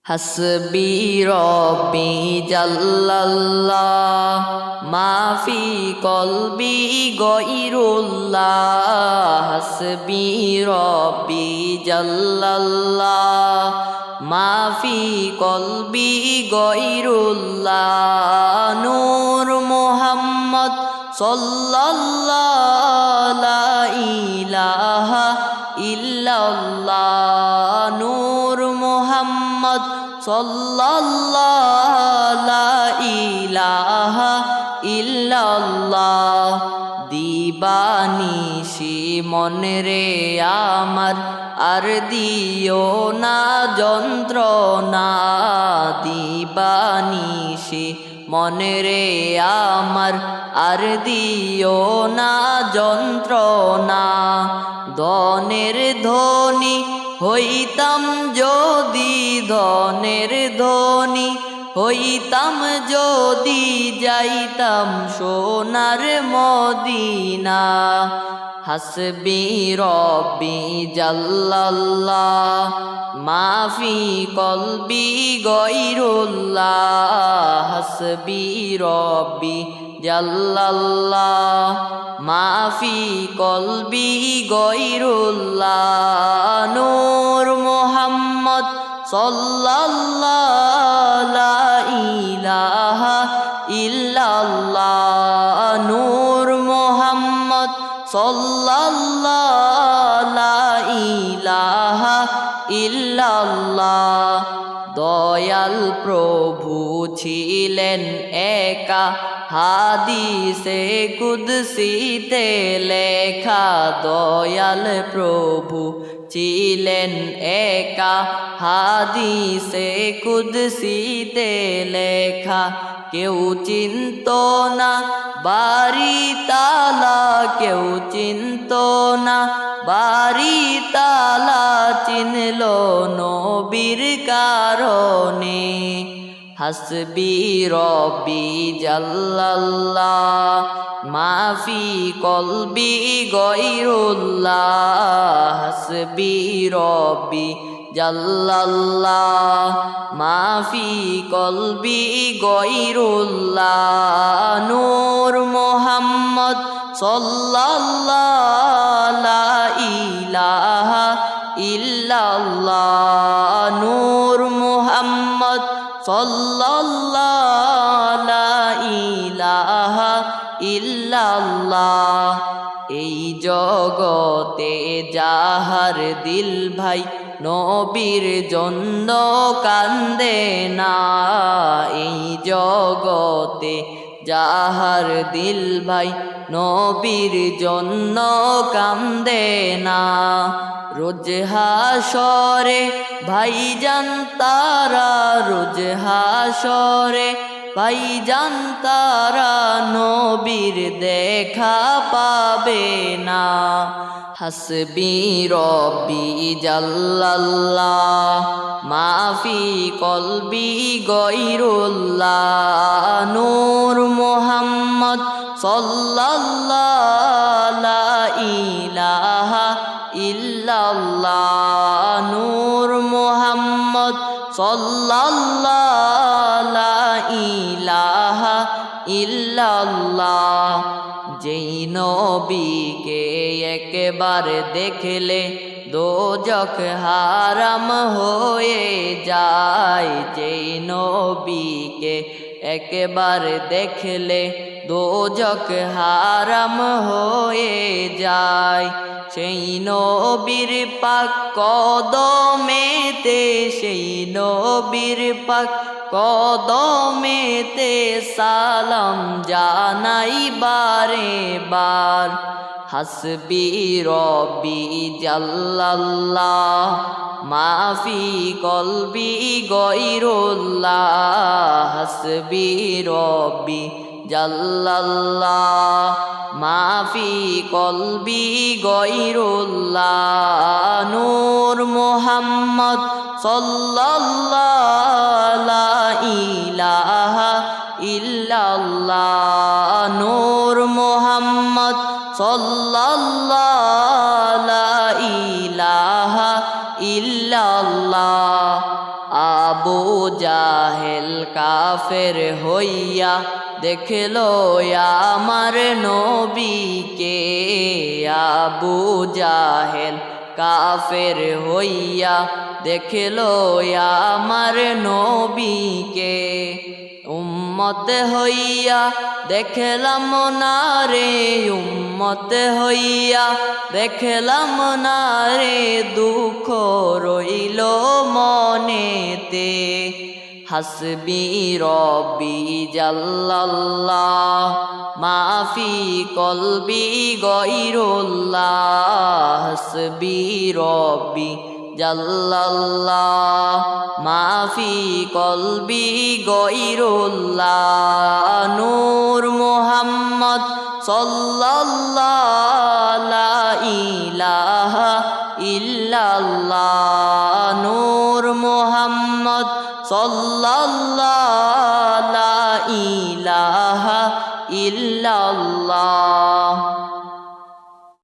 হাসবি রব্বি জাল্লাল্লাহ মাফি কলবি গয়রুল্লাহ। হাসবি রব্বি জাল্লাল্লাহ মাফি কলবি গয়রুল্লাহ। নূর মুহাম্মদ সাল্লাল্লাহু লা ইলাহা ইল্লাল্লাহ। নূর মুহাম্মদ সাল্লাল্লাহু লা ইলাহা ইল্লাল্লাহ। দিবানিশি মনে রে আমার আর দিও না যন্ত্রণা। দিবানিশি মনে রে আমার আর দিও না যন্ত্রণা। ধনের ধনী হইতাম যদি, ধনের ধনী হইতাম যদি, যাইতাম সোনার মদিনা। হাসবি রব্বি জাল্লাল্লাহ মাফি কলবি গয়রুল্লাহ। হাসবি রব্বি জাল্লাল্লাহ মাফি কলবি গয়রুল্লাহ। নূর মুহাম্মদ সাল্লাল্লাহু লা ইলাহা ইল্লাল্লাহ। নূর মুহাম্মদ সাল্লাল্লাহু লা ইলাহা ইল্লাল্লাহ। দয়াল প্রভু ছিলেন একা, হাদিসে কুদসিতে লেখা। দয়াল প্রভু ছিলেন একা, হাদিসে কুদসিতে লেখা। কেউ চিনত না বাড়ি তালা, কেউ চিনত না বাড়ি তালা, চিনল নবীর কারণে। হাসবি রব্বি জাল্লাল্লাহ মাফি কলবি গয়রুল্লাহ। হাসবি রব্বি জাল্লাল্লাহ মাফি কলবি গয়রুল্লাহ। নূর মুহাম্মদ সাল্লাল্লাহু লা ইলাহা ইল্লাল্লাহ। নূর মুহাম্মদ সাল্লাল্লাহু লা ইলাহা ইল্লাল্লাহ। এই জগতে যাহার দিল ভাই নবীর জন্য কান্দে না। এই জগতে যাহার দিল ভাই নবীর জন্য কান্দে না। রোজ হাসরে ভাইজান তারা, রোজ হাসরে ভাইজান তারা, নবীর দেখা পাবে না। হাসবি রব্বি জাল্লাল্লাহ মাফি কলবি গয়রুল্লাহ। নূর মুহাম্মদ সাল্লাল্লাহু লা ইলাহা ইল্লাল্লাহ। নূর মুহাম্মদ সাল্লাল্লাহু লা ইলাহা ইল্লাল্লাহ। যেই নবীকে একবার দেখলে দোজখ হারাম হয়ে যায়। যেই নবীকে একবার দেখলে দোজখ হারাম হয়ে যায়। সেই নবীর পাক কদমেতে, সেই নবীর পাক কদমেতে সালাম জানাই বারে বার। হাসবি রব্বি জাল্লাল্লাহ মাফি কলবি গয়রুল্লাহ। হাসবি রব্বি জাল্লাল্লাহ মাফি কলবি গয়রুল্লাহ। নূর মুহাম্মদ সাল্লাল্লাহু লা ইলাহা ইল্লাল্লাহ। নূর মুহাম্মদ সাল্লাল্লাহু লা ইলাহা ইল্লাল্লাহ। আবু জাহেল কাফের হইয়া দেখলো আমার নবীকে। আবু জাহেল কাফের হইয়া দেখলো আমার নবীকে। উম্মত হইয়া দেখলাম না রে, উম্মত হইয়া দেখলাম না রে, দুঃখ রইল মনেতে। হাসবি রব্বি জাল্লাল্লাহ মাফি কলবি গয়রুল্লাহ। হাসবি রব্বি জাল্লাল্লাহ মাফি কলবি গয়রুল্লাহ। নূর মুহাম্মদ সাল্লাল্লাহু লা ইলাহা ইল্লাল্লাহ। নূর মুহাম্মদ সাল্লাল্লাহু লা ইলাহা ইল্লাল্লাহ।